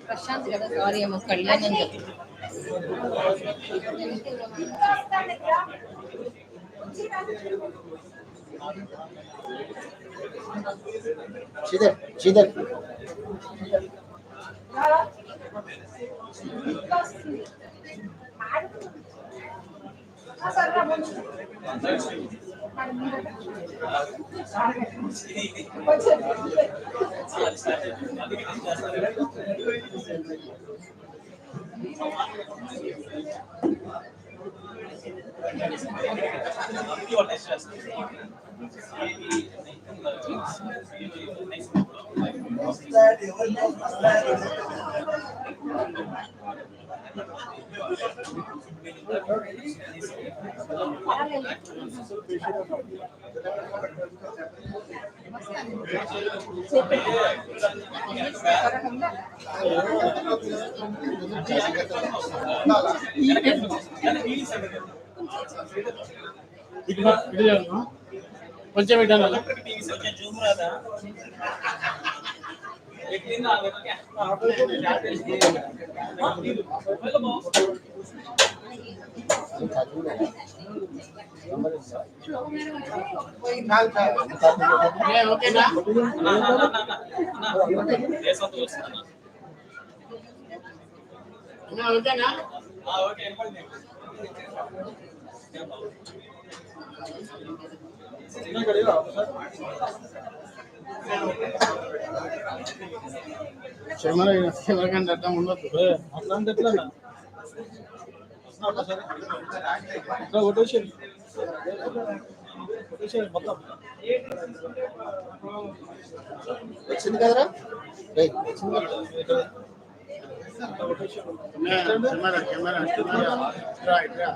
ప్రశాంత్ కదా, సారీ ఏమో కళ్యాణ్ అని చెప్పి. శ్రీధర్ శ్రీధర్ కొంచెం ఇటు ఓకేనా? ఓకేనా? ఎవరికంటే అర్థం ఉండదు అట్లాంటి ఎట్లా కొట్టేసి మొత్తం వచ్చింది కదరా వచ్చింది కదా కెమెరా కెమెరా కెమెరా రైట్ రా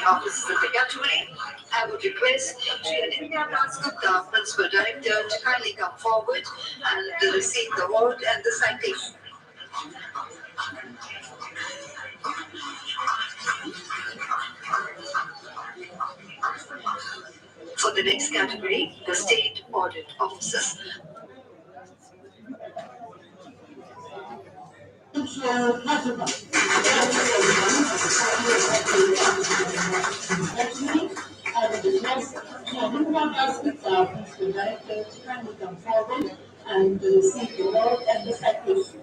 officers of the category. I would request Shri Anindya Das Gupta, Principal Director, to kindly come forward and receive the award and the citation. For the next category, the State Audit Officers. I would request Anindya Das Gupta, Principal Director, to kindly come forward and receive the award and the citation.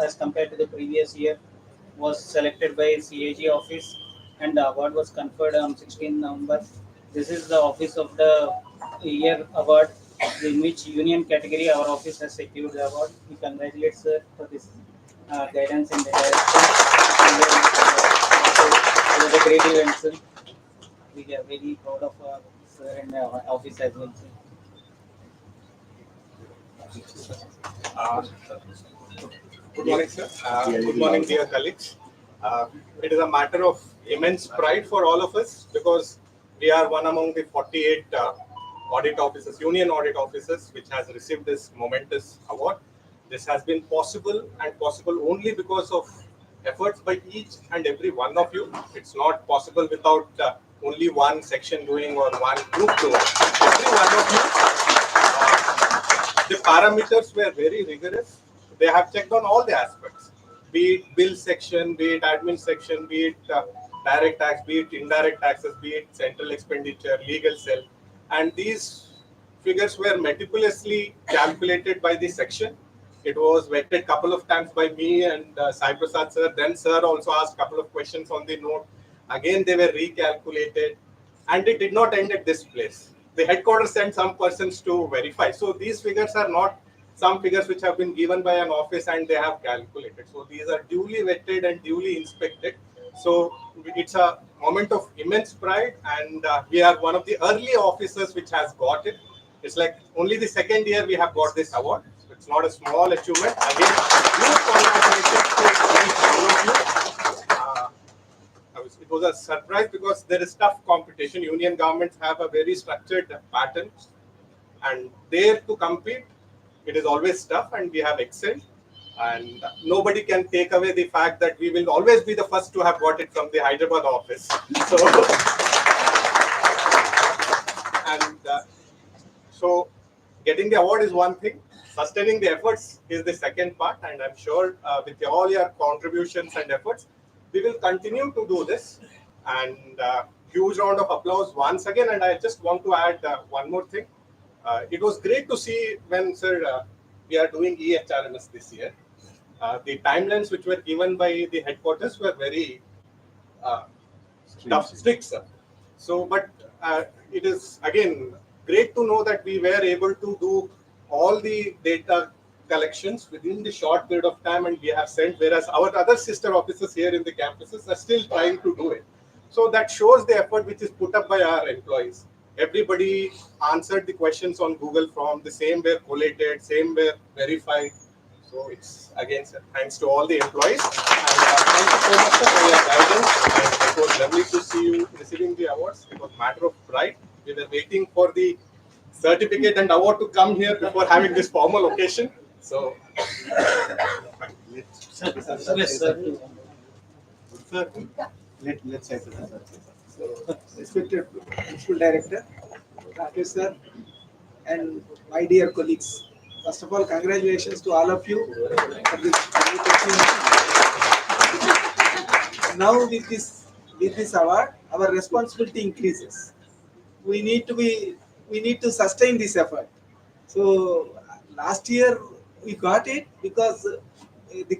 as compared to the previous year was selected by CAG office and the award was conferred on 16 November. This is the office of the year award in which union category our office has secured the award. We congratulate sir for this guidance in the direction. And then, it was a great event sir. We are very proud of our sir and our office as well sir. Good morning, sir. Good morning, dear colleagues. It is a matter of immense pride for all of us because we are one among the 48 audit officers, union audit officers, which has received this momentous award. This has been possible and possible only because of efforts by each and every one of you. It's not possible without only one section doing or one group doing. Every one of you, the parameters were very rigorous. They have checked on all the aspects, be it bill section, be it admin section, be it direct tax, be it indirect taxes, be it central expenditure, legal cell. And these figures were meticulously calculated by the section. It was vetted a couple of times by me and Sai Prasad sir. Then sir also asked a couple of questions on the note. Again, they were recalculated. And it did not end at this place. The headquarters sent some persons to verify. So these figures are not some figures which have been given by an office and they have calculated. So these are duly vetted and duly inspected. So it's a moment of immense pride, and we are one of the early officers which has got it. It's like only the second year we have got this award. So it's not a small achievement. Again, huge congratulations to all of you. It was a surprise because there is tough competition. Union governments have a very structured pattern, and there to compete, it is always tough, and we have excelled. And nobody can take away the fact that we will always be the first to have got it from the Hyderabad office. So, so getting the award is one thing, sustaining the efforts is the second part, and I'm sure with all your contributions and efforts, we will continue to do this. And huge round of applause once again. And I just want to add one more thing. It was great to see when, sir, we are doing EHRMS this year. The timelines which were given by the headquarters were very strict, sir. So, but it is again great to know that we were able to do all the data collections within the short period of time, and we have sent, whereas our other sister offices here in the campuses are still trying to do it. So that shows the effort which is put up by our employees. Everybody answered the questions on Google Form, the same were collated, same were verified. So it's again, sir, thanks to all the employees. And thank you so much, sir, for your guidance. And it was lovely to see you receiving the awards. It was a matter of pride. We were waiting for the certificate and award to come here before having this formal occasion. So, Yes, sir. Let's say sir. So, respected Principal Director, Rakesh sir, and my dear colleagues. First of all, congratulations to all of you for this opportunity. Now, with this award, our responsibility increases. We need to sustain this effort. So, last year we got it because the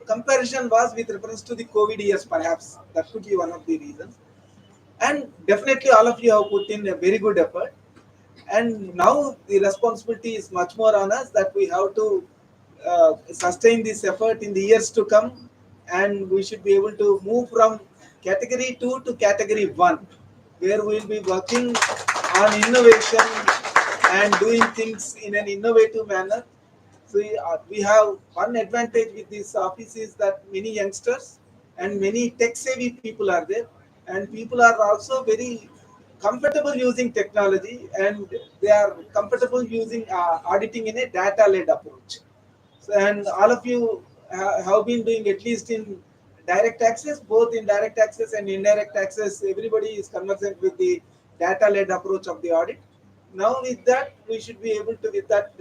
comparison was with reference to the COVID years, perhaps that could be one of the reasons. And definitely, all of you have put in a very good effort. And now the responsibility is much more on us that we have to sustain this effort in the years to come, and we should be able to move from category 2 to category 1, where we will be working on innovation and doing things in an innovative manner. So we have one advantage with this office is that many youngsters and many tech-savvy people are there, and people are also very comfortable using technology, and they are comfortable using auditing in a data-led approach. So, and all of you have been doing, at least in direct access, both in direct access and indirect access, everybody is conversant with the data-led approach of the audit. Now with that, we should be able to, with that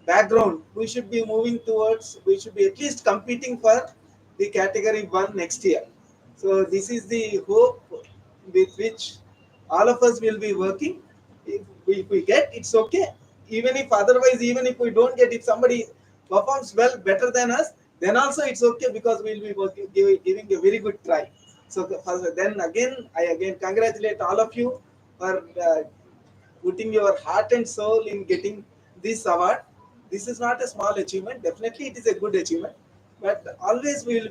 background, we should be moving towards, we should be at least competing for the category 1 next year. So this is the hope with which all of us will be working. If we get, it's okay. Even if otherwise, even if we don't get, if somebody performs well, better than us, then also it's okay, because we'll be working, giving a very good try. So then again, I again congratulate all of you for putting your heart and soul in getting this award. This is not a small achievement. Definitely, it is a good achievement. But always we will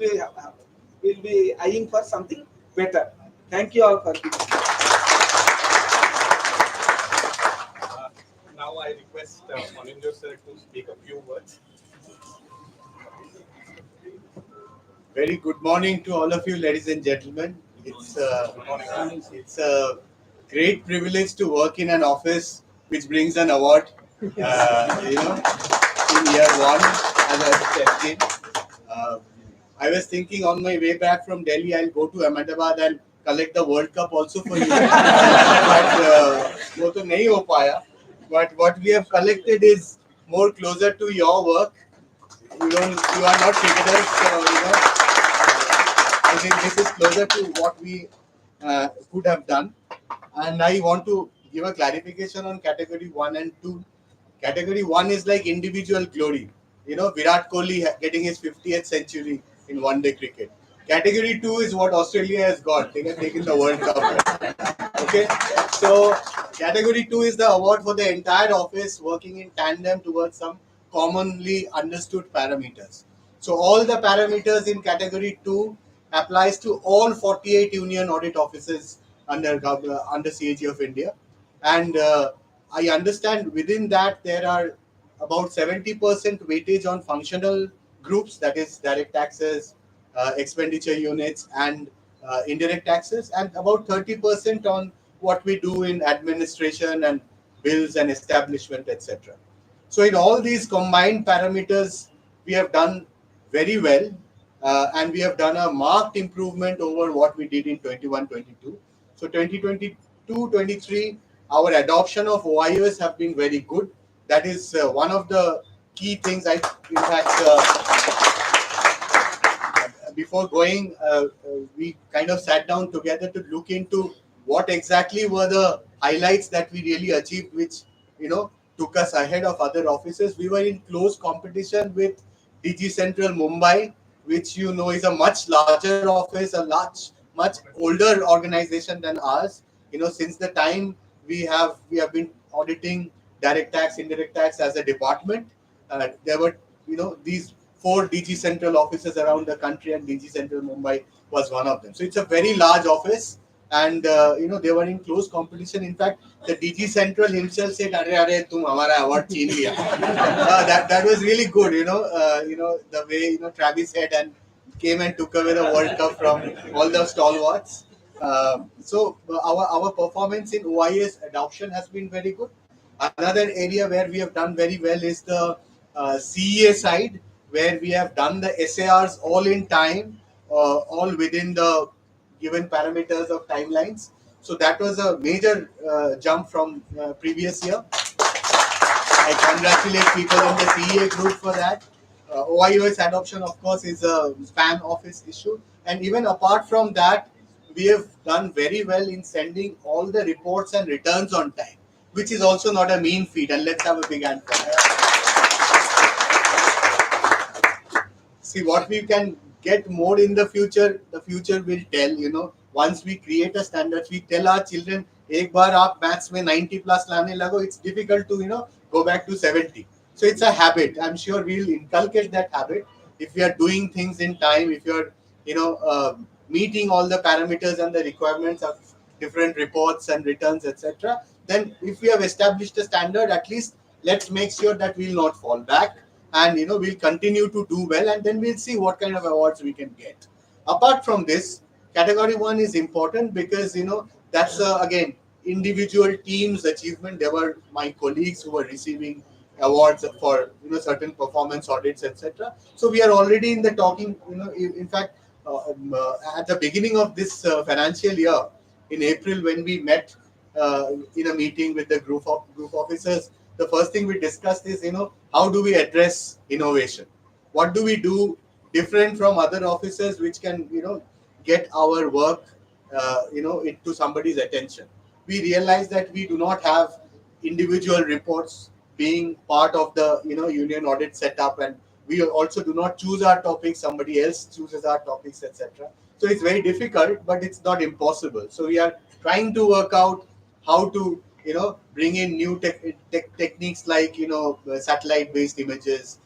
be eyeing for something better. Thank you all for this. now I request Moninjo sir to speak a few words. Very good morning to all of you, ladies and gentlemen. It's a great privilege to work in an office which brings an award. In year 1 as I stepped in. I was thinking on my way back from Delhi, I'll go to Ahmedabad and collect the World Cup also for you. But वो तो नहीं हो पाया. But what we have collected is more closer to your work. You are not cricketers, so I think this is closer to what we could have done. And I want to give a clarification on category 1 and 2. Category 1 is like individual glory. Virat Kohli getting his 50th century in one-day cricket. Category 2 is what Australia has got. They have taken the World Cup. Okay? So, category 2 is the award for the entire office working in tandem towards some commonly understood parameters. So, all the parameters in category 2 applies to all 48 union audit offices under CAG of India. And I understand within that there are about 70% weightage on functional groups, that is direct taxes, expenditure units, and indirect taxes, and about 30% on what we do in administration and bills and establishment, etc. So in all these combined parameters, we have done very well, and we have done a marked improvement over what we did in 21-22. So 2022-23, our adoption of OIOS have been very good. That is one of the key things. In fact, before going, we kind of sat down together to look into what exactly were the highlights that we really achieved, which took us ahead of other offices. We were in close competition with DG Central Mumbai, which is a much larger office, much older organization than ours. Since the time we have been auditing direct tax, indirect tax as a department, there were these 4 DG Central offices around the country, and DG Central Mumbai was one of them. So it's a very large office, and they were in close competition. In fact, the DG Central himself said, "Arre, tum hamara award chhin liya." That was really good. The way Travis said and came and took away the World Cup from all the stalwarts. So our performance in OIS adoption has been very good. Another area where we have done very well is the CEA side, where we have done the SARs all in time, all within the given parameters of timelines. So that was a major jump from previous year. I congratulate people in the CEA group for that. OIOS adoption, of course, is a PAN office issue. And even apart from that, we have done very well in sending all the reports and returns on time, which is also not a mean feat. And let's have a big hand for that. See, what we can get more in the future will tell. Once we create a standard, we tell our children, एक बार आप maths में 90 plus लाने लगो, it's difficult to go back to 70. So it's a habit. I'm sure we'll inculcate that habit. If we are doing things in time, if you're meeting all the parameters and the requirements of different reports and returns, etc., then if we have established a standard, at least let's make sure that we'll not fall back, and we'll continue to do well, and then we'll see what kind of awards we can get. Apart from this, category 1 is important because that's again individual teams achievement. There were my colleagues who were receiving awards for certain performance audits, etc. So we are already in the talking. In fact, at the beginning of this financial year, in April, when we met in a meeting with the group officers, the first thing we discussed is how do we address innovation? What do we do different from other offices which can get our work into somebody's attention? We realized that we do not have individual reports being part of the union audit setup, and we also do not choose our topics, somebody else chooses our topics, etc. So it's very difficult, but it's not impossible. So we are trying to work out how to bring in new techniques like satellite based images,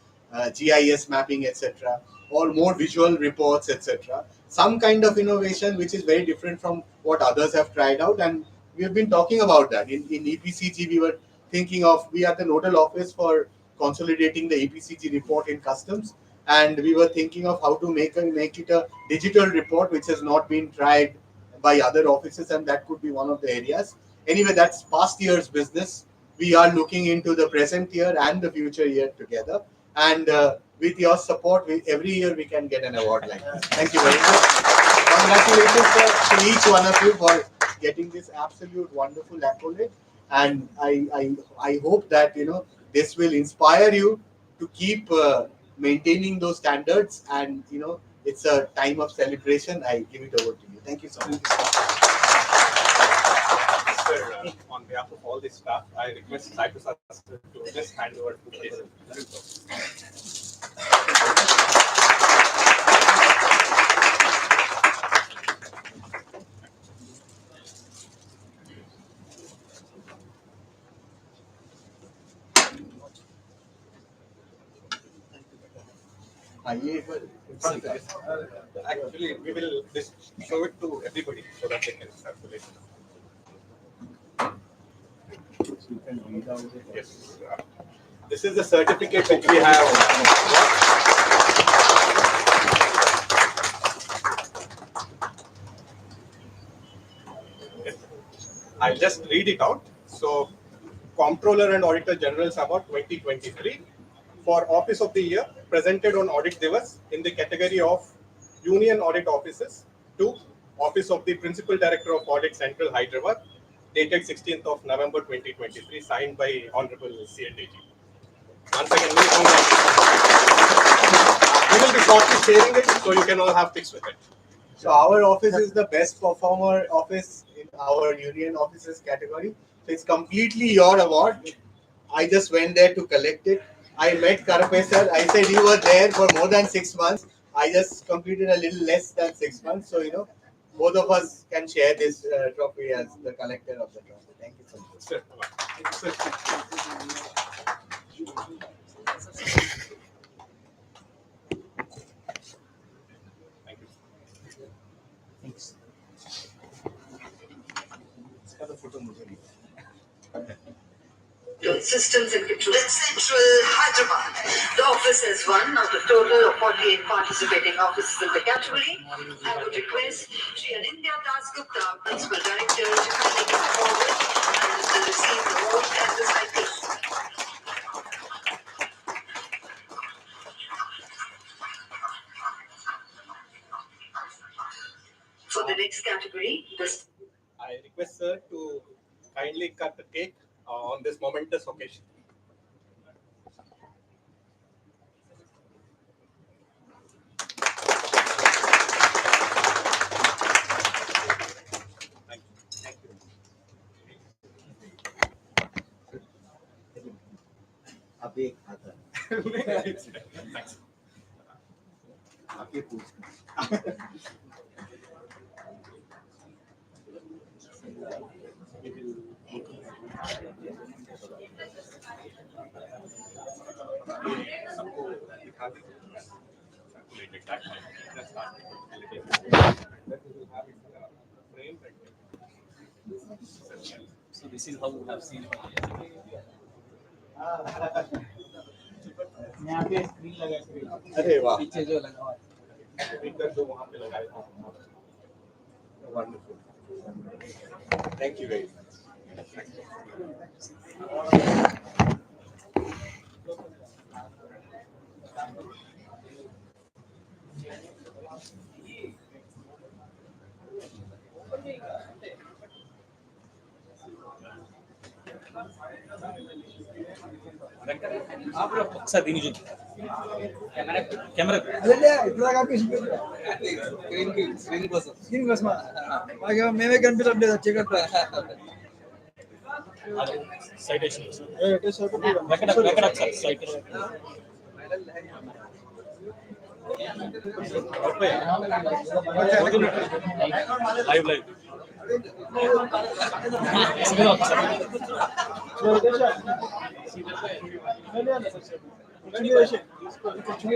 GIS mapping, etc., or more visual reports, etc. Some kind of innovation which is very different from what others have tried out, and we have been talking about that. In EPCG, we were thinking of, we are the nodal office for consolidating the EPCG report in customs, and we were thinking of how to make it a digital report, which has not been tried by other offices, and that could be one of the areas. Anyway, that's past year's business. We are looking into the present year and the future year together, and with your support, every year we can get an award like this. Thank you very much. Congratulations to each one of you for getting this absolute wonderful accolade, and I hope that this will inspire you to keep maintaining those standards, and it's a time of celebration. I give it over to you. Thank you so much. Sir, on behalf of all the staff, I request Sai Prasad to just hand over to Jason. Actually, we will show it to everybody so that they can calculate. Yes. This is the certificate which we have. Yes. I'll just read it out. So, Comptroller and Auditor General's Award 2023 for Office of the Year presented on Audit Divas in the category of Union Audit Offices to Office of the Principal Director of Audit Central Hyderabad, dated 16th of November 2023, signed by Honorable CNDG. Once again, many congratulations. We will be shortly sharing it, so you can all have pics with it. So our office is the best performer office in our union offices category. So it's completely your award. I just went there to collect it. I met Karpe sir. I said you were there for more than 6 months. I just completed a little less than 6 months. So, you know, both of us can share this trophy as the collector of the trophy. Thank you so much. Sir, Thanks. Systems and Controls Central Hyderabad. The office has one out of total of 48 participating offices in the category. I would request Shri Anindya Das Gupta, Principal Director, to kindly come forward and to receive the award and the citation. For the next category, this I request sir to kindly cut the cake on this momentous occasion. Thank you. Thank you. अब एक आता है Thanks. आप ये पूछ सबको दिखा दें. Calculated that time. Let's start. Frame and So this is how we have seen. यहाँ पे स्क्रीन लगा के अरे वाह. पीछे जो लगा हुआ है. speaker जो वहाँ पे लगाए थे. Wonderful. Thank you very much. आप लोग ఒకసారి దీని చూడండి. కెమెరా స్క్రీన్ కోసం మేమే కనిపించట్లేదు చీకట్లో సైటేషన్ వెంకట ఒకసారి సైట్ లైవ్ లైవ్ ఓకే